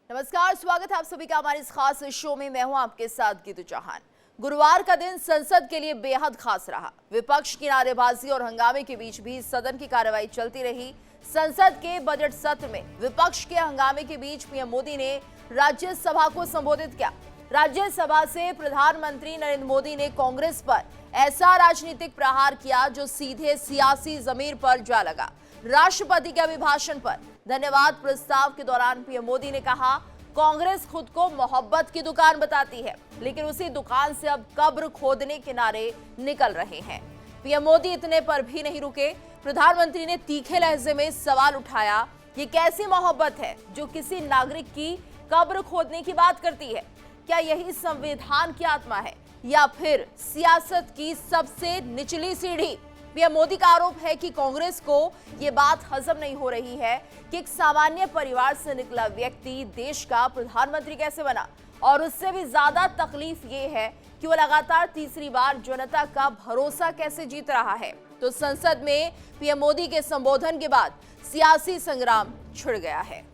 नमस्कार, स्वागत है आप सभी का हमारे इस खास शो में। मैं हूं आपके साथ गीतू चौहान। गुरुवार का दिन संसद के लिए बेहद खास रहा। विपक्ष की नारेबाजी और हंगामे के बीच भी सदन की कार्रवाई चलती रही। संसद के बजट सत्र में विपक्ष के हंगामे के बीच पीएम मोदी ने राज्यसभा को संबोधित किया। राज्यसभा से प्रधानमंत्री नरेंद्र मोदी ने कांग्रेस पर ऐसा राजनीतिक प्रहार किया जो सीधे सियासी जमीर पर जा लगा। राष्ट्रपति के अभिभाषण पर धन्यवाद प्रस्ताव के दौरान पीएम मोदी ने कहा, कांग्रेस खुद को मोहब्बत की दुकान बताती है, लेकिन उसी दुकान से अब कब्र खोदने के नारे निकल रहे हैं। पीएम मोदी इतने पर भी नहीं रुके। प्रधानमंत्री ने तीखे लहजे में सवाल उठाया, ये कैसी मोहब्बत है जो किसी नागरिक की कब्र खोदने की बात करती है? क्या यही संविधान की आत्मा है या फिर सियासत की सबसे निचली सीढ़ी? पीएम मोदी का आरोप है कि कांग्रेस को यह बात हजम नहीं हो रही है कि एक सामान्य परिवार से निकला व्यक्ति देश का प्रधानमंत्री कैसे बना, और उससे भी ज्यादा तकलीफ ये है कि वो लगातार तीसरी बार जनता का भरोसा कैसे जीत रहा है। तो संसद में पीएम मोदी के संबोधन के बाद सियासी संग्राम छिड़ गया है।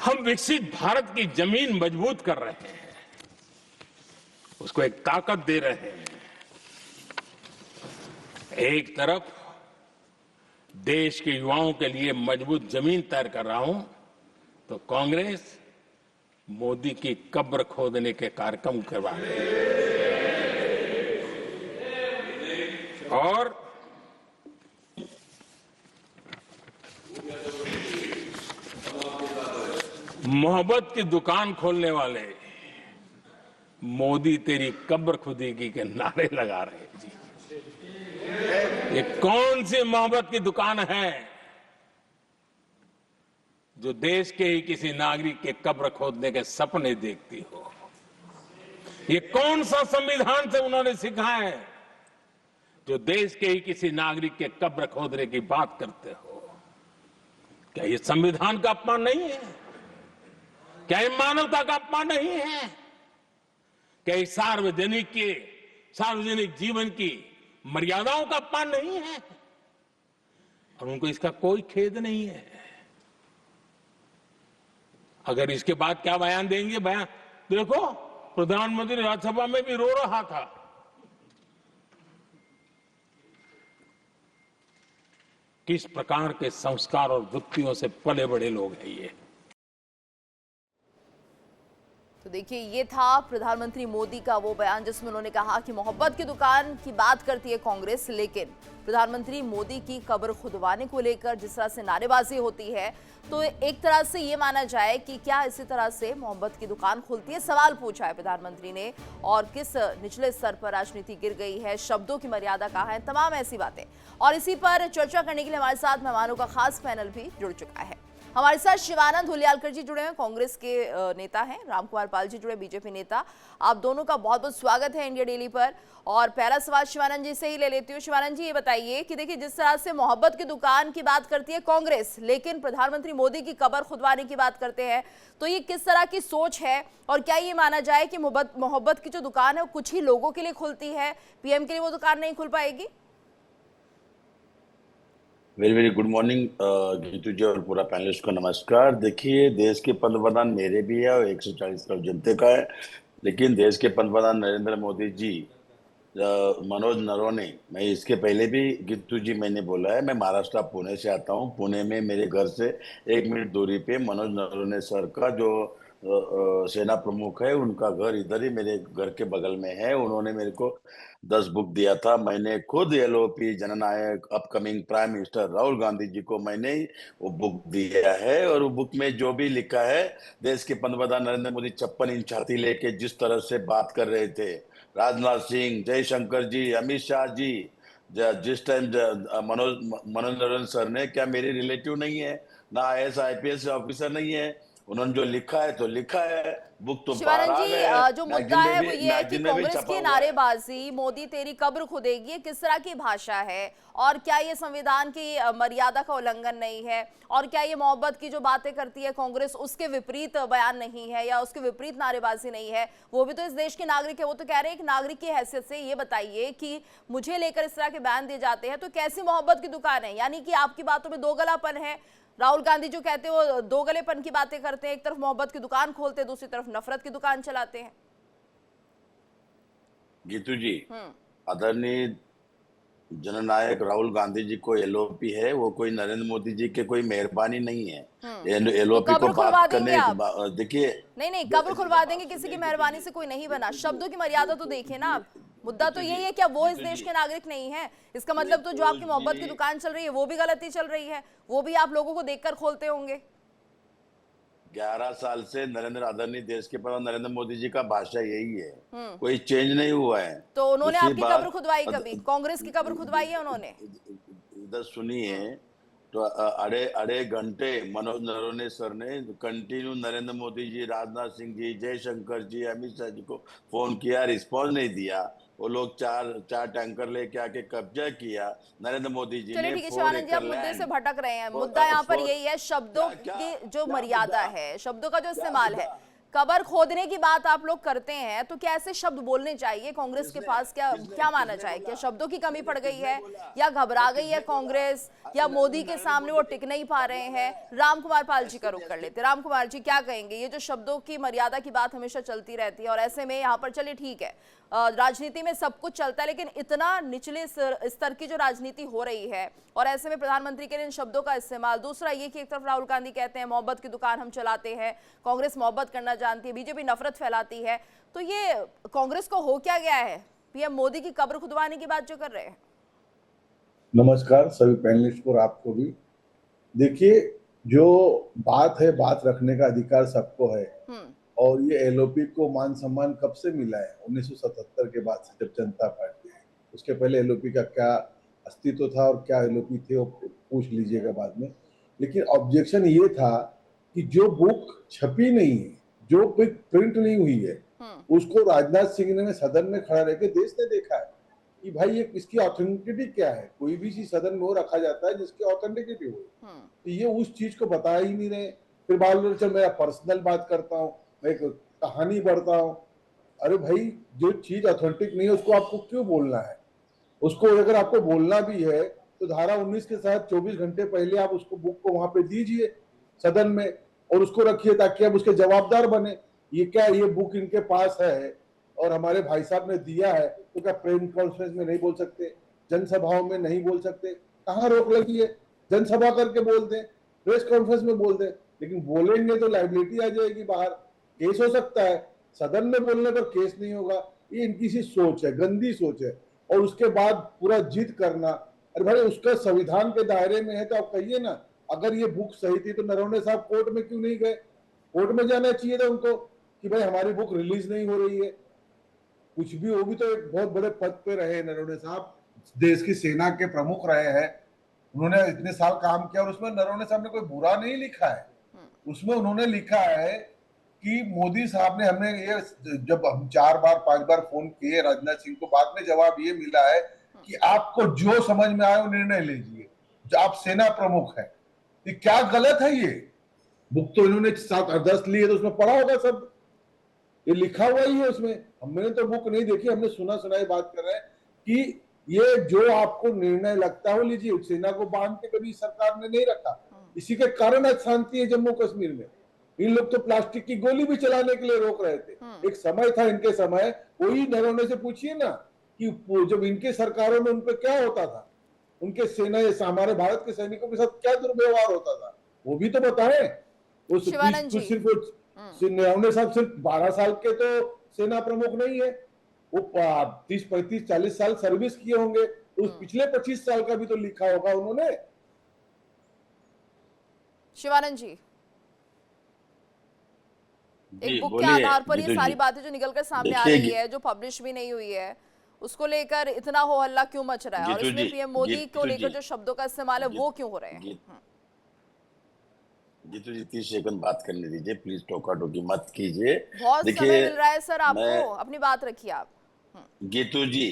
हम विकसित भारत की जमीन मजबूत कर रहे हैं, उसको एक ताकत दे रहे हैं। एक तरफ देश के युवाओं के लिए मजबूत जमीन तैयार कर रहा हूं, तो कांग्रेस मोदी की कब्र खोदने के कार्यक्रम करवा रही है। और मोहब्बत की दुकान खोलने वाले मोदी तेरी कब्र खुदेगी के नारे लगा रहे हैं। जी, ये कौन सी मोहब्बत की दुकान है जो देश के ही किसी नागरिक के कब्र खोदने के सपने देखती हो? ये कौन सा संविधान से उन्होंने सीखा है जो देश के ही किसी नागरिक के कब्र खोदने की बात करते हो? क्या ये संविधान का अपमान नहीं है? क्या ये मानवता का अपमान नहीं है? क्या ये सार्वजनिक जीवन की मर्यादाओं का अपमान नहीं है? और उनको इसका कोई खेद नहीं है। अगर इसके बाद क्या बयान देंगे? बयान देखो, प्रधानमंत्री राज्यसभा में भी रो रहा था। किस प्रकार के संस्कार और वृत्तियों से पले बड़े लोग हैं ये। तो देखिए, ये था प्रधानमंत्री मोदी का वो बयान जिसमें उन्होंने कहा कि मोहब्बत की दुकान की बात करती है कांग्रेस, लेकिन प्रधानमंत्री मोदी की कब्र खुदवाने को लेकर जिस तरह से नारेबाजी होती है, तो एक तरह से ये माना जाए कि क्या इसी तरह से मोहब्बत की दुकान खुलती है? सवाल पूछा है प्रधानमंत्री ने। और किस निचले स्तर पर राजनीति गिर गई है, शब्दों की मर्यादा कहाँ है, तमाम ऐसी बातें। और इसी पर चर्चा करने के लिए हमारे साथ मेहमानों का खास पैनल भी जुड़ चुका है। हमारे साथ शिवानंद हुलियालकर जी जुड़े हैं, कांग्रेस के नेता हैं। रामकुमार पाल जी जुड़े, बीजेपी नेता। आप दोनों का बहुत बहुत स्वागत है इंडिया डेली पर। और पहला सवाल शिवानंद जी से ही ले लेती हूँ। शिवानंद जी, ये बताइए कि देखिए, जिस तरह से मोहब्बत की दुकान की बात करती है कांग्रेस, लेकिन प्रधानमंत्री मोदी की कब्र खुदवाने की बात करते हैं, तो ये किस तरह की सोच है? और क्या ये माना जाए कि मोहब्बत की जो दुकान है वो कुछ ही लोगों के लिए खुलती है, पीएम के लिए वो दुकान नहीं खुल पाएगी? Very very good morning Geetu ji और पूरा पैनलिस्ट को नमस्कार। देखिए, देश के पंतप्रधान मेरे भी है और 140 करोड़ जनता का है, लेकिन देश के पंतप्रधान नरेंद्र मोदी जी, मनोज नरवणे, मैं इसके पहले भी गीतू जी मैंने बोला है, मैं महाराष्ट्र पुणे से आता हूँ। पुणे में मेरे घर से 1 मिनट दूरी पे मनोज नरवणे सर का जो सेना प्रमुख है, उनका घर इधर ही मेरे घर के बगल में है। उन्होंने मेरे को 10 बुक दिया था। मैंने खुद एलओपी जननायक upcoming prime minister Rahul Gandhi ji को मैंने वो बुक दिया है। और वो बुक में जो भी लिखा है, देश के पंतप्रधान नरेंद्र मोदी 56 इंच छाती लेके जिस तरह से बात कर रहे थे, राजनाथ सिंह, जयशंकर जी, अमित शाह जी, जिस टाइम मनोज नरवणे सर ने, क्या मेरे रिलेटिव नहीं है, ना आईएएस आईपीएस ऑफिसर नहीं है, उन्होंने जो लिखा है तो लिखा है। बुक तो बाहर आ गया है। जो मुद्दा है वो ये है कि कांग्रेस की नारेबाजी, मोदी तेरी कब्र खुदेगी, किस तरह की भाषा है? और क्या ये संविधान की मर्यादा का उल्लंघन नहीं है? और क्या ये मोहब्बत की जो बातें करती है कांग्रेस, उसके विपरीत बयान नहीं है या उसके विपरीत नारेबाजी नहीं है? वो भी तो इस देश के नागरिक है। वो तो कह रहे हैं, एक नागरिक की हैसियत से ये बताइए कि मुझे लेकर इस तरह के बयान दिए जाते हैं तो कैसी मोहब्बत की दुकान है? यानी कि आपकी बातों में दोगलापन है, राहुल गांधी जो कहते हैं वो दो गलेपन की बातें करते हैं, एक तरफ मोहब्बत की दुकान खोलते हैं, दूसरी तरफ नफरत की दुकान चलाते हैं। गीतू जी, हम्म। आदरणीय जननायक राहुल गांधी जी को एलओपी है, वो कोई नरेंद्र मोदी जी के कोई मेहरबानी नहीं है। तो एलओपी को कब्र खुलवा बात देंगे करने आप? देखिए, नहीं नहीं, कब्र खुलवा देंगे, किसी की मेहरबानी से कोई नहीं बना। शब्दों की मर्यादा तो देखिए ना आप। मुद्दा तो यही है, क्या वो इस देश के नागरिक नहीं है? इसका मतलब तो जो आपकी मोहब्बत की दुकान चल रही है वो भी गलती चल रही है, वो भी आप लोगों को देखकर खोलते होंगे। 11 साल से आदरणीय देश के प्रधान नरेंद्र मोदी जी का भाषा यही है, कोई चेंज नहीं हुआ है। तो उन्होंने दूसरी आपकी कब्र बात, खुदवाई कभी? कांग्रेस की कब्र खुदवाई है उन्होंने? इधर सुनिए, तो अड़े अड़े घंटे मनोज नरवणे सर ने कंटिन्यू नरेंद्र मोदी जी, राजनाथ सिंह जी, जयशंकर जी, अमित शाह जी को फोन किया, रिस्पॉन्स नहीं दिया। वो लोग चार चार टैंकर लेके आके कब्जा किया। नरेंद्र मोदी जी चलिए ने ठीक है 4 शिवानंद जी, आप एकड़ मुद्दे से लैंड, भटक रहे हैं। मुद्दा यहाँ पर यही है, शब्दों क्या की जो क्या मर्यादा मुद्दा? है, शब्दों का जो इस्तेमाल है। कबर खोदने की बात आप लोग करते हैं, तो क्या ऐसे शब्द बोलने चाहिए कांग्रेस के पास? क्या क्या माना जाए? क्या शब्दों की कमी पड़ गई है, या घबरा गई है कांग्रेस, या मोदी के सामने वो टिक नहीं पा रहे हैं? राम कुमार पाल जी का रुख कर लेते। राम कुमार जी क्या कहेंगे? ये जो शब्दों की मर्यादा की बात हमेशा चलती रहती है, और ऐसे में यहाँ पर चलिए ठीक है, राजनीति में सब कुछ चलता है, लेकिन इतना निचले स्तर की जो राजनीति हो रही है, और ऐसे में प्रधानमंत्री के इन शब्दों का इस्तेमाल। दूसरा ये कि एक तरफ राहुल गांधी कहते हैं मोहब्बत की दुकान हम चलाते हैं, कांग्रेस मोहब्बत करना जानती है, बीजेपी नफरत फैलाती है। तो ये कांग्रेस को हो क्या गया है? पीएम मोदी की कब्र खुदवाने की बात जो कर रहे हैं। नमस्कार सभी पैनलिस्ट और आपको भी। देखिए, जो बात है, बात रखने का अधिकार सबको है, और ये एलओपी को मान सम्मान कब से मिला है? 1977 के बाद से, जब जनता पार्टी है। उसके पहले एलओपी का क्या अस्तित्व था और क्या एलओपी थे वो पूछ लीजिएगा बाद में। लेकिन ऑब्जेक्शन ये था कि जो बुक छपी नहीं है, जो बुक प्रिंट नहीं हुई है, उसको राजनाथ सिंह ने सदन में खड़ा रह के देश ने देखा है कि भाई ये इसकी ऑथेंटिसिटी क्या है। कोई भी चीज सदन में वो रखा जाता है जिसकी ऑथेंटिसिटी हो, तो ये उस चीज को बता ही नहीं रहे। फिर बाल चल मेरा पर्सनल बात करता हूँ, मैं एक कहानी पढ़ता हूँ। अरे भाई, जो चीज ऑथेंटिक नहीं है उसको आपको क्यों बोलना है? उसको अगर आपको बोलना भी है तो धारा 19 के साथ 24 घंटे पहले आप उसको बुक को वहां पे दीजिए सदन में, और उसको रखिए ताकि आप उसके जवाबदार बने। ये क्या, ये बुक इनके पास है और हमारे भाई साहब ने दिया है, तो क्या प्रेस कॉन्फ्रेंस में नहीं बोल सकते? जनसभाओं में नहीं बोल सकते? कहाँ रोक लगी है? जनसभा करके बोल दें, प्रेस कॉन्फ्रेंस में बोल दें। लेकिन बोलेंगे तो लाइबिलिटी आ जाएगी, बाहर केस हो सकता है। सदन में बोलने पर केस नहीं होगा। ये इनकी सी सोच है, गंदी सोच है। और उसके बाद पूरा जिद करना, अरे भाई उसका संविधान के दायरे में है तो आप कहिए ना। अगर ये बुक सही थी तो नरवणे साहब कोर्ट में क्यों नहीं गए? कोर्ट में जाना चाहिए था उनको कि भाई हमारी बुक रिलीज नहीं हो रही है। कुछ भी, वो भी तो एक बहुत बड़े पद पे रहे नरवणे साहब, देश की सेना के प्रमुख रहे हैं। उन्होंने इतने साल काम किया, और उसमें नरवणे साहब ने कोई बुरा नहीं लिखा है। उसमें उन्होंने लिखा है कि मोदी साहब ने, हमने ये जब हम 4 बार 5 बार फोन किए राजनाथ सिंह को, बाद में जवाब ये मिला है कि आपको जो समझ में आए वो निर्णय लीजिए, जो आप सेना प्रमुख है। ये क्या गलत है? ये बुक तो इन्होंने 7-10 लिए, तो उसमें पढ़ा होगा सब, ये लिखा हुआ ही है उसमें। हमने तो बुक नहीं देखी, हमने सुना सुनाई बात कर रहे हैं कि ये जो आपको निर्णय लगता है लीजिए। सेना को बांध के कभी सरकार ने नहीं रखा, इसी के कारण आज शांति है जम्मू कश्मीर में। इन लोग तो प्लास्टिक की गोली भी चलाने के लिए रोक रहे थे। एक समय था इनके समय, वही नरवणे से पूछिए ना कि जब इनके सरकारों में उन पे क्या होता था, उनके सेना, हमारे भारत के सैनिकों के साथ क्या दुर्व्यवहार होता था, वो भी तो बताएं। वो सिर्फ नरवणे साहब सिर्फ 12 साल के तो सेना प्रमुख नहीं है, वो 30, 35, 40 साल सर्विस किए होंगे। उस पिछले 25 साल का भी तो लिखा होगा उन्होंने। शिवानंद जी, एक बुक के आधार पर ये सारी बातें जो निकलकर सामने आ रही है, जो पब्लिश भी नहीं हुई है, उसको लेकर इतना हो हल्ला क्यों मच रहा है? और इसमें पीएम मोदी को लेकर जो शब्दों का इस्तेमाल है वो क्यों हो रहे हैं? गीतू जी 30 सेकंड बात करने दीजिए प्लीज, टोका टोकी मत कीजिए। बहुत समय मिल रहा है सर आपको, अपनी बात रखिए आप। गीतू जी,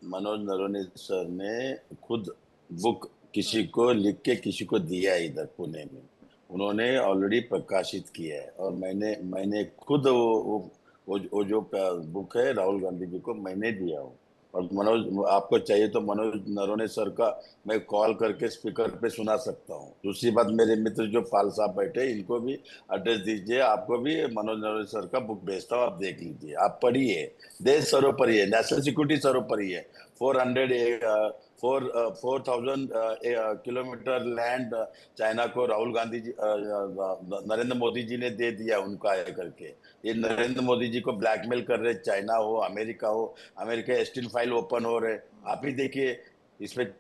मनोज नरवणे सर ने खुद बुक किसी को लिख के किसी को दिया है इधर पुणे में, उन्होंने ऑलरेडी प्रकाशित किया है। और मैंने खुद वो जो बुक है राहुल गांधी जी को मैंने दिया हूँ, और मनोज, आपको चाहिए तो मनोज नरवणे सर का मैं कॉल करके स्पीकर पे सुना सकता हूँ। दूसरी बात, मेरे मित्र जो पाल साहब बैठे, इनको भी एड्रेस दीजिए, आपको भी मनोज नरवणे सर का बुक भेजता हूँ, आप देख लीजिए, आप पढ़िए। देश सर्वोपरि है, नेशनल सिक्योरिटी सर्वोपरि है। 4,000 किलोमीटर लैंड चाइना को राहुल गांधी जी, नरेंद्र मोदी जी ने दे दिया उनका है करके। ये नरेंद्र मोदी जी को ब्लैकमेल कर रहे, चाइना हो, अमेरिका हो। अमेरिका स्टील फाइल ओपन हो रहे, आप ही देखिए। इसमें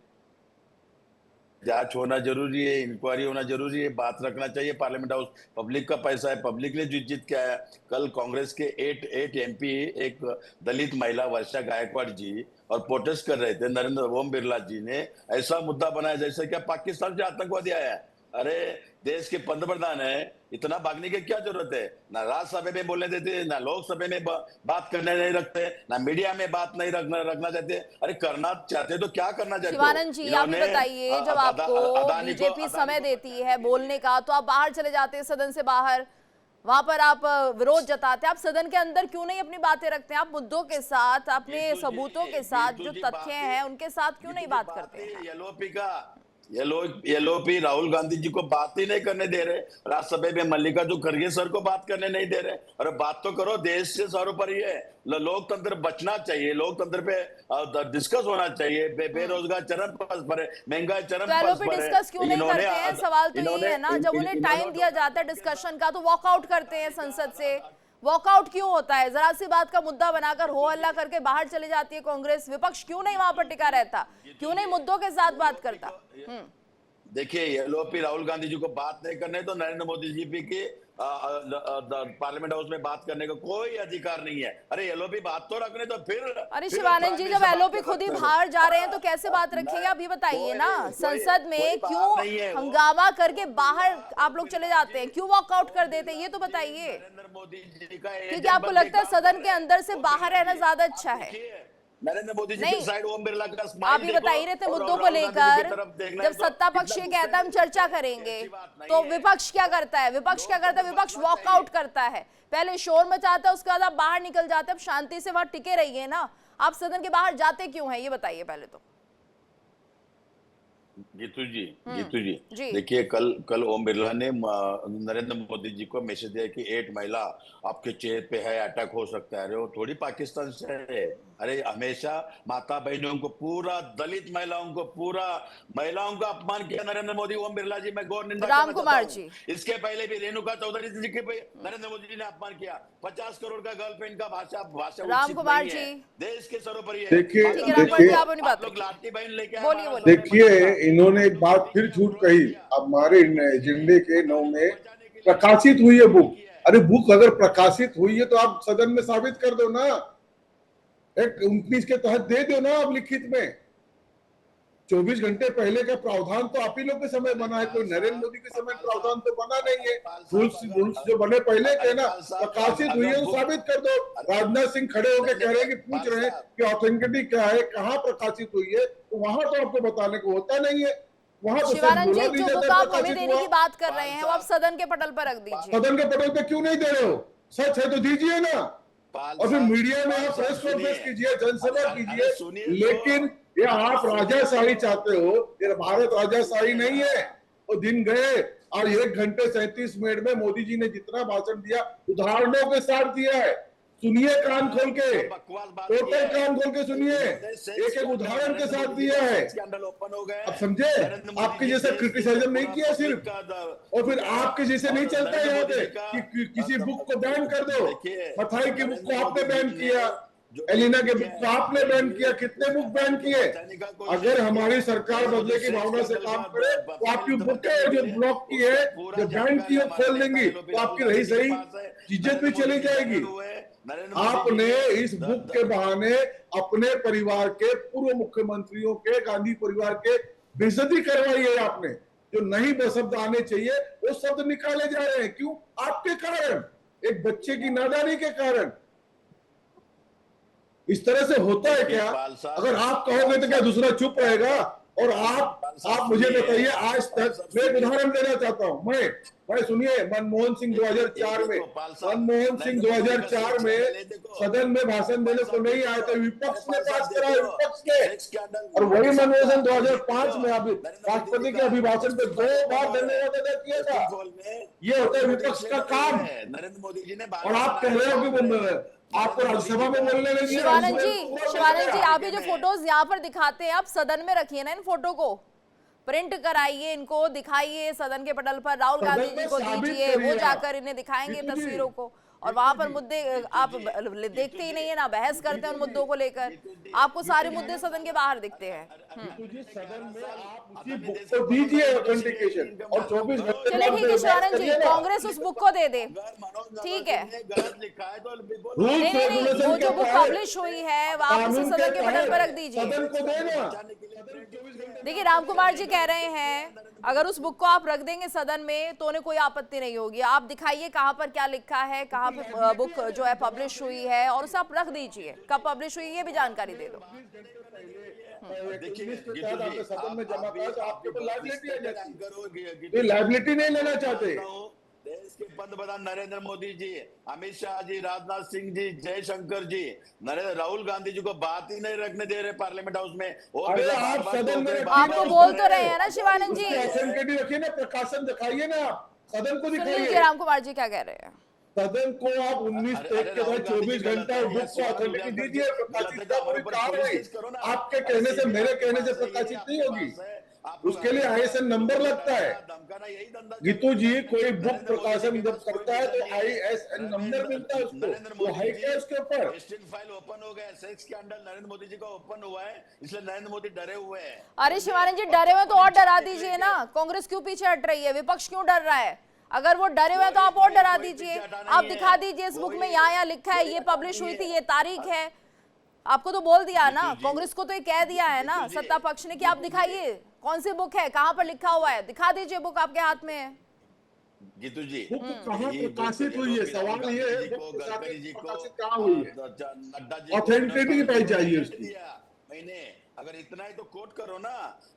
जांच होना जरूरी है, इंक्वायरी होना जरूरी है, बात रखना चाहिए पार्लियामेंट हाउस। पब्लिक का पैसा है, पब्लिक ने जीत जीत के आया। कल कांग्रेस के 8 एमपी, एक दलित महिला वर्षा गायकवाड़ जी, और प्रोटेस्ट कर रहे थे। नरेंद्र ओम बिरला जी ने ऐसा मुद्दा बनाया जैसे क्या पाकिस्तान से आतंकवादी आया है। अरे देश के पंतप्रधान है, इतना भागने की क्या जरूरत है? ना राज्यसभा में बोलने देते, ना लोकसभा में बात करने नहीं रखते, ना मीडिया में बात नहीं रखना चाहते। अरे करना चाहते तो क्या करना चाहते हो? शिवानंद जी, आप ही बताइए, जब आपको बीजेपी समय देती है बोलने का तो आप बाहर चले जाते हैं, सदन से बाहर, वहां पर आप विरोध जताते हैं। आप सदन के अंदर क्यों नहीं अपनी बातें रखते हैं? आप मुद्दों के साथ, अपने सबूतों के साथ, जो तथ्य हैं उनके साथ क्यों नहीं बात करते हैं? एलओपी का, एलओपी राहुल गांधी जी को बात ही नहीं करने दे रहे। राज्यसभा में मल्लिकार्जुन खड़गे सर को बात करने नहीं दे रहे। अरे बात तो करो, देश से सर्वोपरि है। लोकतंत्र बचना चाहिए, लोकतंत्र पे डिस्कस होना चाहिए। बेरोजगार चरम पर है, महंगाई चरम पर है। डिस्कस क्यों नहीं करते हैं? सवाल तो ये है ना, जब उन्हें टाइम दिया जाता है डिस्कशन का तो वॉकआउट करते हैं संसद से। वॉकआउट क्यों होता है? जरा सी बात का मुद्दा बनाकर हो हल्ला करके बाहर चले जाती है कांग्रेस। विपक्ष क्यों नहीं वहां पर टिका रहता? क्यों नहीं मुद्दों के साथ बात करता? देखिए, एलओपी राहुल गांधी जी को बात नहीं करने तो नरेंद्र मोदी जी के पार्लियामेंट हाउस में बात करने का कोई अधिकार नहीं है। अरे एलओपी बात तो रखने तो फिर। अरे शिवानंद जी, जब एलओपी खुद ही बाहर जा रहे हैं तो कैसे बात रखेंगे? आप ये बताइए ना, संसद में क्यों हंगामा करके बाहर आप लोग चले जाते हैं? क्यों वॉकआउट कर देते हैं? ये तो बताइए। नरेंद्र मोदी जी का, क्योंकि आपको लगता है सदन के अंदर से बाहर रहना ज्यादा अच्छा है? नरेंद्र मोदी जी की साइड ओम बिरला का स्माइल आप ही बता ही रहे थे मुद्दों को लेकर। जब सत्ता पक्ष ये कहता है हम चर्चा करेंगे, तो विपक्ष क्या करता है? विपक्ष वॉकआउट करता है। पहले शोर मचाता है, उसके बाद आप बाहर निकल जाते हैं। अब शांति से वहां टिके रहिए ना। आप सदन के बाहर जाते क्यों हैं, ये बताइए पहले तो। गीतू जी, देखिए, कल ओम बिरला ने नरेंद्र मोदी जी को मैसेज दिया कि 8 महिला आपके चेहरे पे है, अटैक हो सकता है। अरे वो थोड़ी पाकिस्तान से है। अरे हमेशा माता बहनों को, पूरा दलित महिलाओं को, पूरा महिलाओं का अपमान किया नरेंद्र मोदी। ओम बिरला जी, मैं गौर निंदा राम कुमार जी, इसके पहले भी रेणुका चौधरी जी के नरेंद्र मोदी जी ने अपमान किया। 50 करोड़ का गर्लफ्रेंड का भाषा राम कुमार जी, देश के सर्वोपरि है। देखिए, लाडली बहन लेके देखिए, इन्होंने एक बात फिर झूठ कही। हमारे एजेंडे के 9 में प्रकाशित हुई है बुक। अरे बुक अगर प्रकाशित हुई है तो आप सदन में साबित कर दो ना। एक 19 के तहत दे दो ना आप लिखित में। 24 घंटे पहले का प्रावधान तो आप ही लोग के समय बना है, कोई नरेंद्र मोदी के समय प्रावधान तो बना नहीं है। रूल्स जो बने पहले के ना, प्रकाशित हुई है तो साबित कर दो। राजनाथ सिंह खड़े होकर कह रहे हैं कि पूछ रहे हैं कि ऑथेंटिसिटी क्या है, कहाँ प्रकाशित हुई है, तो वहां तो आपको बताने को होता नहीं है। वहां तो शिवानंद जी, जो बुक आप हमें देने की बात कर रहे हैं वो आप सदन के पटल पर रख दीजिए। सदन के पटल पे क्यों नहीं दे रहे हो? सच है तो दीजिए ना, और फिर मीडिया में आप प्रेस कॉन्फ्रेंस कीजिए, जनसभा कीजिए। लेकिन ये आप राजाशाही चाहते हो, ये भारत राजाशाही नहीं है। वो दिन गए और 1 घंटे 37 मिनट में मोदी जी ने जितना भाषण दिया उदाहरणों के साथ दिया है। सुनिए कान खोल के, टोटल कान खोल के सुनिए, एक एक उदाहरण के साथ दिया है। अब समझे, आपके जैसा क्रिटिसाइजम नहीं किया सिर्फ, और फिर आपके जैसे नहीं चलता यहाँ पे कि किसी बुक को बैन कर दो। मथाई की बुक को आपने बैन किया, एलिना के बुक को आपने बैन किया, कितने बुक बैन किए? अगर हमारी सरकार बदले की भावना से काम करे तो आपकी बुकें जो ब्लॉक की है, जो बैन की है, खोल देंगी तो आपकी रही सही इज्जत भी चली जाएगी। आपने इस बुक के बहाने अपने परिवार के, पूर्व मुख्यमंत्रियों के, गांधी परिवार के बेइज्जती करवाई है। आपने जो नहीं शब्द आने चाहिए वो शब्द निकाले जा रहे हैं। क्यों? आपके कारण, एक बच्चे की नादानी के कारण। इस तरह से होता है क्या? अगर आप कहोगे तो क्या दूसरा चुप रहेगा? और आप मुझे बताइए, आज तक मैं एक उदाहरण देना चाहता हूं। मैं सुनिए, मनमोहन सिंह 2004 में, मनमोहन सिंह 2004 में सदन में भाषण देने को नहीं आए थे, विपक्ष ने पास कराया, विपक्ष ने। और वही मनमोहन सिंह 2005 में अभी राष्ट्रपति के अभिभाषण पे 2 बार धन्यवाद अदा किया था। ये होता है विपक्ष का काम। नरेंद्र मोदी जी ने और आप कह रहे हो कि आपको राज्यसभा में बोलने नहीं दिया। शिवानंद जी, आप ये जो फोटोज यहाँ पर दिखाते हैं, आप सदन में रखिए ना इन फोटो को, प्रिंट कराइए, इनको दिखाइए सदन के पटल पर, राहुल गांधी जी को दीजिए, वो जाकर इन्हें दिखाएंगे तस्वीरों को। और वहां पर मुद्दे आप देखते ही नहीं है ना, बहस करते हैं उन मुद्दों को लेकर, आपको सारे मुद्दे सदन के बाहर दिखते हैं। सदन में आप उसी बुक को दीजिए ऑथेंटिकेशन, और 24 घंटे। चलिए ठीक है शिवानंद जी, कांग्रेस उस बुक को दे दे, ठीक है। नहीं, वो जो बुक पब्लिश हुई है आप उसे सदन के पटल पर रख दीजिए। सदन को देना। देखिए राम कुमार जी कह रहे हैं अगर उस बुक को आप रख देंगे सदन में तो उन्हें कोई आपत्ति नहीं होगी। आप दिखाइए कहां पर क्या लिखा है, कहां पे बुक जो है पब्लिश हुई है, और उसे आप रख दीजिए, कब पब्लिश हुई ये भी जानकारी दे दो। देखिए सदन में जमा करा तो आपके ऊपर लायबिलिटी आ जाती है। लायबिलिटी नहीं लेना चाहते। देश के पंतप्रधान नरेंद्र मोदी जी, अमित शाह जी, राजनाथ सिंह जी, जयशंकर जी, राहुल गांधी जी को बात ही नहीं रखने दे रहे पार्लियामेंट हाउस में। आप सदन में आपको बोल तो रहे हैं ना शिवानंद जी, रखिए ना, प्रकाशन दिखाइए ना, सदन को दिखाइए। राम कुमार जी क्या कह रहे हैं? सदन को आप 19 एक के बाद 24 घंटा बुक को अथॉरिटी दीजिए, प्रकाशित आपके कहने से, मेरे कहने से प्रकाशित नहीं होगी। उसके लिए आईएसएन नंबर लगता है। गीतू जी, कोई बुक प्रकाशन जब करता है तो आईएसएन नंबर मिलता है उसको, वो है क्या उसके ऊपर? फाइल ओपन हो गया, सेक्स स्कैंडल नरेंद्र मोदी जी का ओपन हुआ है, इसलिए नरेंद्र मोदी डरे हुए हैं। अरे शिवानंद जी, डरे हुए तो और डरा दीजिए ना, कांग्रेस क्यों पीछे हट रही है, विपक्ष क्यों डर रहा है? अगर वो डरे हुए तो आप और डरा दीजिए, आप दिखा दीजिए इस बुक में यहाँ लिखा है, ये पब्लिश हुई थी, ये तारीख है। आपको तो बोल दिया ना, कांग्रेस को तो ये कह दिया है ना सत्ता पक्ष ने कि आप दिखाइए कौन सी बुक है, कहां पर लिखा हुआ है, दिखा दीजिए, बुक आपके हाथ में है। गीतू जी, बुक कहां प्रकाशित हुई है, सवाल ये है, बुक प्रकाशित कहां हुई है, ऑथेंटिसिटी पाई चाहिए उसकी। मैंने अगर इतना ही तो कोर्ट करो ना,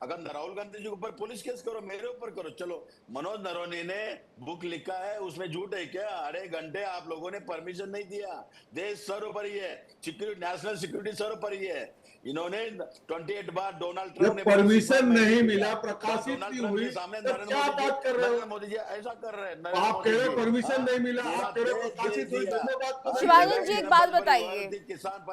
अगर राहुल गांधी जी के ऊपर पुलिस केस करो, मेरे ऊपर करो। चलो, मनोज नरवणे ने बुक लिखा है, उसमें झूठ है क्या? 2.5 घंटे आप लोगों ने परमिशन नहीं दिया। देश सर्वोपरि है, सिक्योरिटी, नेशनल सिक्योरिटी सर्वोपरि है। इन्होंने 28 बार डोनाल्ड ट्रंप ने परमिशन नहीं मिला, प्रकाशित नहीं हुई, तो क्या बात कर रहे हो? मोदी जी ऐसा कर रहे हैं। आप कह रहे परमिशन नहीं मिला, आप कह रहे प्रकाशित हुई, दोनों बात। शिवानंद जी एक बात बताइए,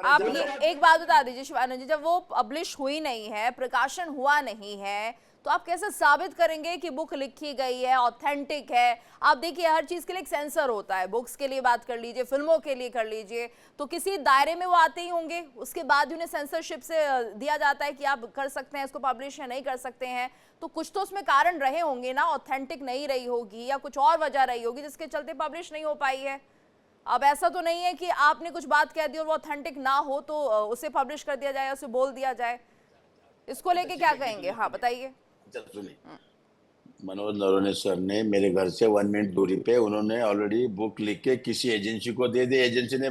आप ये एक बात बता दीजिए शिवानंद जी, जब वो पब्लिश हुई नहीं है, प्रकाशन हुआ नहीं है, तो आप कैसे साबित करेंगे कि बुक लिखी गई है, ऑथेंटिक है? आप देखिए हर चीज के लिए एक सेंसर होता है, बुक्स के लिए बात कर लीजिए, फिल्मों के लिए कर लीजिए, तो किसी दायरे में वो आते ही होंगे, उसके बाद उन्हें सेंसरशिप से दिया जाता है कि आप कर सकते हैं इसको पब्लिश या नहीं कर सकते हैं। तो कुछ तो उसमें कारण रहे होंगे ना, ऑथेंटिक नहीं रही होगी या कुछ और वजह रही होगी जिसके चलते पब्लिश नहीं हो पाई है। अब ऐसा तो नहीं है कि आपने कुछ बात कह दी और वो ऑथेंटिक ना हो तो उसे पब्लिश कर दिया जाए, उसे बोल दिया जाए। इसको लेके क्या कहेंगे? हाँ बताइए। मनोज नरवणे सर ने मेरे घर से 1 मिनट दूरी पे उन्होंने ऑलरेडी बुक लिख के किसी एजेंसी को दे दी। एजेंसी ने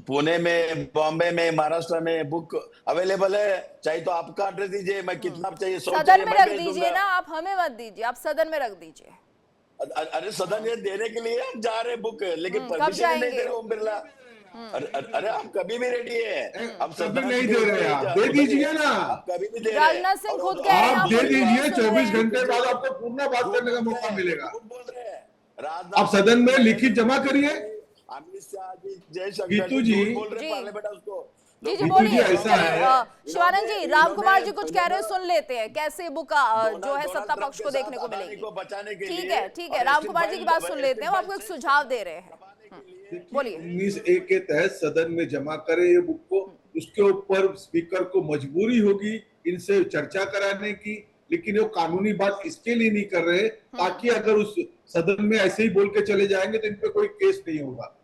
पुणे में, बॉम्बे में, महाराष्ट्र में बुक अवेलेबल है, चाहे तो आपका एड्रेस दीजिए, मैं कितना चाहिए, सदन में रख दीजिए ना, आप हमें मत दीजिए, आप सदन में रख दीजिए। अरे सदन ये देने के लिए हम जा रहे बुक, लेकिन परमिशन नहीं दे रहे ओम बिरला। अरे आप कभी भी रेडी है, अब सदन नहीं दे रहे, आप दे दीजिए ना, कभी भी दे रहे। राजनाथ सिंह खुद कह रहे हैं आप दे दीजिए, 24 घंटे बाद आपको पूर्ण बात करने का मौका मिलेगा। आप सदन में लिखित जमा करिए। अमित शाह जी, जयशंकर गीतू जी बोल रहे पार्लियामेंट हाउस को। जी जी बोलिए। ऐसा है शिवानंद जी, राम कुमार जी कुछ कह रहे हैं, सुन लेते हैं कैसे बुक जो है सत्ता पक्ष को देखने को मिलेगी। ठीक है, राम कुमार जी की बात सुन लेते हैं, वो आपको एक सुझाव दे रहे हैं, बोलिए। 19A के तहत सदन में जमा करे ये बुक को, उसके ऊपर स्पीकर को मजबूरी होगी इनसे चर्चा कराने की, लेकिन वो कानूनी बात इसके लिए नहीं कर रहे ताकि अगर उस सदन में ऐसे ही बोल के चले जाएंगे तो इन पे कोई केस नहीं होगा।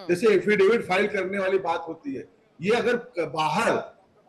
जैसे एफिडेविट फाइल करने वाली बात होती है, ये अगर बाहर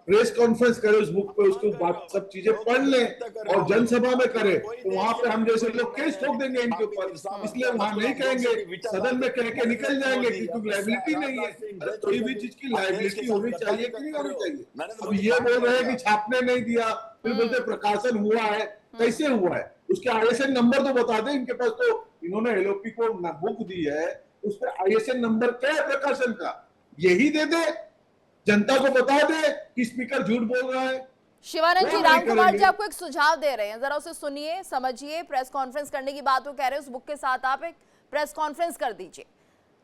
प्रेस कॉन्फ्रेंस करे उस बुक पे, उसको बात सब चीजें पढ़ ले और जनसभा में करे तो वहां पे हम जैसे लोग केस ठोक देंगे इनके ऊपर। इसलिए वहां नहीं कहेंगे, सदन में कह के निकल जाएंगे क्योंकि लायबिलिटी नहीं है। कोई भी चीज की लायबिलिटी होनी चाहिए कि नहीं होनी चाहिए? अब ये बोल रहे हैं कि छापने नहीं दिया, फिर बोलते प्रकाशन हुआ है, कैसे हुआ है? उसके आईएसएन नंबर तो बता दे। इनके पास तो इन्होंने एलओपी को बुक दी है, उस पर आईएसएन नंबर क्या है प्रकाशन का, यही दे दे, जनता को बता दे कि स्पीकर झूठ बोल रहा है। शिवानंद जी, वो राम नहीं कुमार जी करेंगे। आपको एक सुझाव दे रहे हैं, जरा उसे सुनिए, समझिए। प्रेस कॉन्फ्रेंस करने की बात वो कह रहे हैं, उस बुक के साथ आप एक प्रेस कॉन्फ्रेंस कर दीजिए,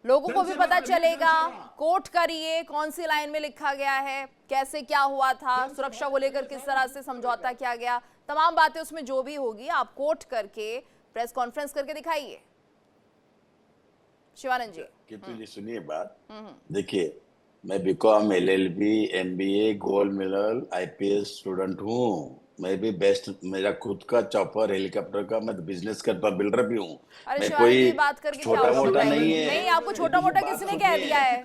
लोगों को भी पता चलेगा। कोट करिए कौन सी लाइन में लिखा गया है, कैसे क्या हुआ था, सुरक्षा को लेकर किस तरह से समझौता किया गया, तमाम बातें उसमें जो भी होगी आप कोट करके प्रेस कॉन्फ्रेंस करके दिखाइए। शिवानंद जी कितु जी सुनिए बात, देखिए मैं BCom LLB MBA gold medal IPS student हूँ। मैं भी बेस्ट, मेरा खुद का चॉपर हेलीकॉप्टर का मैं बिजनेस करता हूँ, बिल्डर भी हूँ। अरे मैं शिवानंद जी, कोई बात करके क्या छोटा होगा मोटा बताइए? नहीं है। नहीं, आपको छोटा मोटा किसने कह दिया है?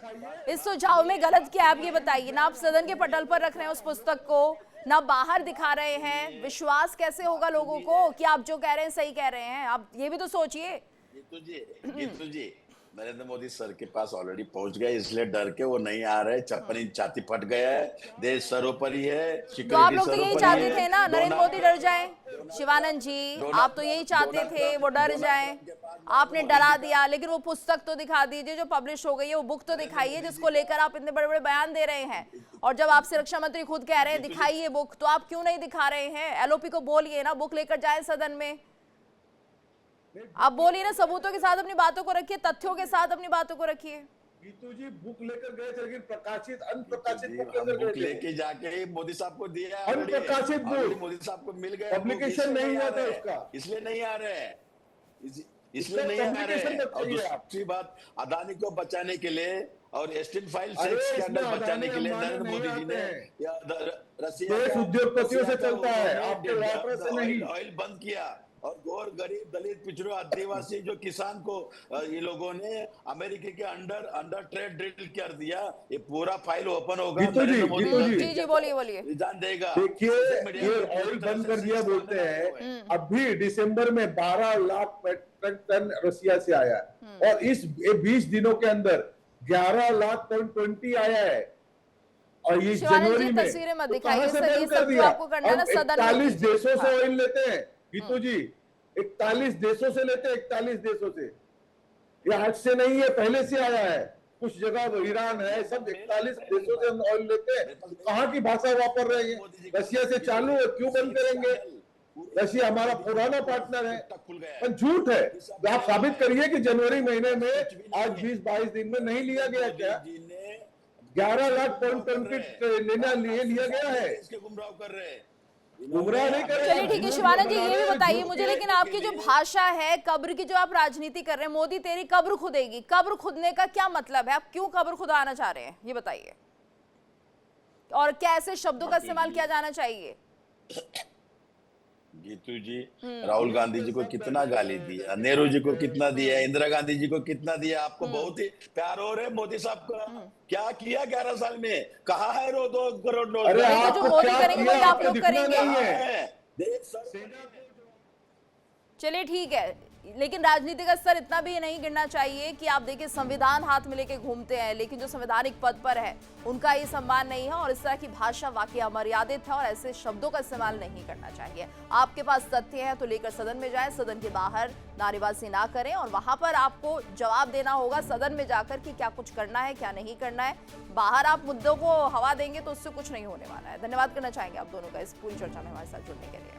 इस सुझाव में गलत क्या है आप ये बताइए ना। आप सदन के पटल पर रख रहे हैं उस पुस्तक को, ना बाहर दिखा रहे हैं, विश्वास कैसे होगा लोगों को कि आप जो कह रहे हैं सही कह रहे हैं? आप ये भी तो सोचिए। गीतू जी नरेंद्र मोदी सर के पास ऑलरेडी पहुंच गए, इसलिए डर के वो नहीं आ रहे। छप्पन इंच छाती फट गया है, देश सरोपरि है, तो आप लोग तो यही चाहते थे ना, नरेंद्र मोदी डर जाए। शिवानंद जी, आप तो यही चाहते थे वो डर जाए, आपने डरा दिया। लेकिन वो पुस्तक तो दिखा दीजिए जो पब्लिश हो गई है, वो बुक तो दिखाइए जिसको लेकर आप इतने बड़े बड़े बयान दे रहे हैं। और जब आपसे रक्षा मंत्री खुद कह रहे हैं दिखाइए बुक, तो आप क्यों नहीं दिखा रहे हैं? एलओपी को बोलिए ना, बुक लेकर जाए सदन में। आप बोलिए ना, सबूतों के साथ अपनी बातों को रखिए, तथ्यों के साथ अपनी बातों को रखिए। गीतू जी बुक लेकर गए थे, लेकिन प्रकाशित अनप्रकाशित बुक हम लेकर बुक गए थे। लेके जाके मोदी साहब को दिया अनप्रकाशित बुक। मोदी साहब को मिल गए, पब्लिकेशन नहीं हुआ था उसका, इसलिए नहीं आ रहे हैं, इसलिए नहीं आ रहे हैं। और दूसरी बात, अदानी को बचाने के लिए और एस्टिन फाइल स्कैंडल बचाने के लिए नरेंद्र मोदी जी ने देश उद्योगपतियों से चलता है, आपके व्यापार से नहीं। ऑयल बंद किया और गौर गरीब दलित पिछड़ों आदिवासी जो किसान को ये लोगों ने अमेरिका के अंडर ट्रेड डील कर दिया। ये पूरा फाइल ओपन होगा, जी बोलिए जान देगा। देखिए ये ऑयल बंद कर दिया बोलते हैं, अभी दिसंबर में 12 लाख मेट्रिक टन रसिया से आया है, और इस 20 दिनों के अंदर 11 लाख टन 20 आया है। और ये जनवरी में तस्वीरें मत तो दिखाइए कहां से सर, ये बंद सब कर जो दिया? आपको करना है ना सदन में 41 कीजिए। देशों से हाँ। ऑयल लेते हैं गीतू जी, 41 देशों से लेते हैं, 41 देशों से। ये आज से नहीं है, पहले से आया है। कुछ जगह ईरान है, सब 41 देशों से हम ऑयल लेते हैं। कहाँ की भाषा वापर रहे हैं? रशिया से चालू है, क्यों बंद करेंगे? रशिया हमारा पुराना पार्टनर है, पर झूठ है। आप साबित करिए कि जनवरी महीने में आज 20-22 दिन में नहीं लिया गया क्या? 11 लाख टन लेना लिया गया है। गुमराह कर रहे हैं, गुमराह नहीं कर रहे। चलिए ठीक है शिवानंद जी, ये भी बताइए मुझे, लेकिन आपकी जो भाषा है, कब्र की जो आप राजनीति कर रहे हैं, मोदी तेरी कब्र खुदेगी, कब्र खुदने का क्या मतलब है? आप क्यों कब्र खुदाना चाह रहे हैं, ये बताइए। और क्या ऐसे शब्दों का इस्तेमाल किया जाना चाहिए? गीतू जी राहुल गांधी जी को कितना गाली दिया, नेहरू जी को कितना दिया, इंदिरा गांधी जी को कितना दिया। आपको बहुत ही प्यार हो रहा है मोदी साहब का। क्या किया 11 साल में? कहा है 2 करोड़ लोग? अरे तो जो मोदी करेंगे वही आप लोग करेंगे। चलिए ठीक है, लेकिन राजनीति का स्तर इतना भी नहीं गिरना चाहिए कि आप देखिए संविधान हाथ में लेके घूमते हैं, लेकिन जो संवैधानिक पद पर है उनका ये सम्मान नहीं है, और इस तरह की भाषा वाकई अमर्यादित है और ऐसे शब्दों का इस्तेमाल नहीं करना चाहिए। आपके पास तथ्य है तो लेकर सदन में जाएं, सदन के बाहर नारेबाजी ना करें, और वहां पर आपको जवाब देना होगा सदन में जाकर कि क्या कुछ करना है क्या नहीं करना है। बाहर आप मुद्दों को हवा देंगे तो उससे कुछ नहीं होने वाला है। धन्यवाद करना चाहेंगे आप दोनों का इस पूरी चर्चा में हमारे साथ जुड़ने के लिए।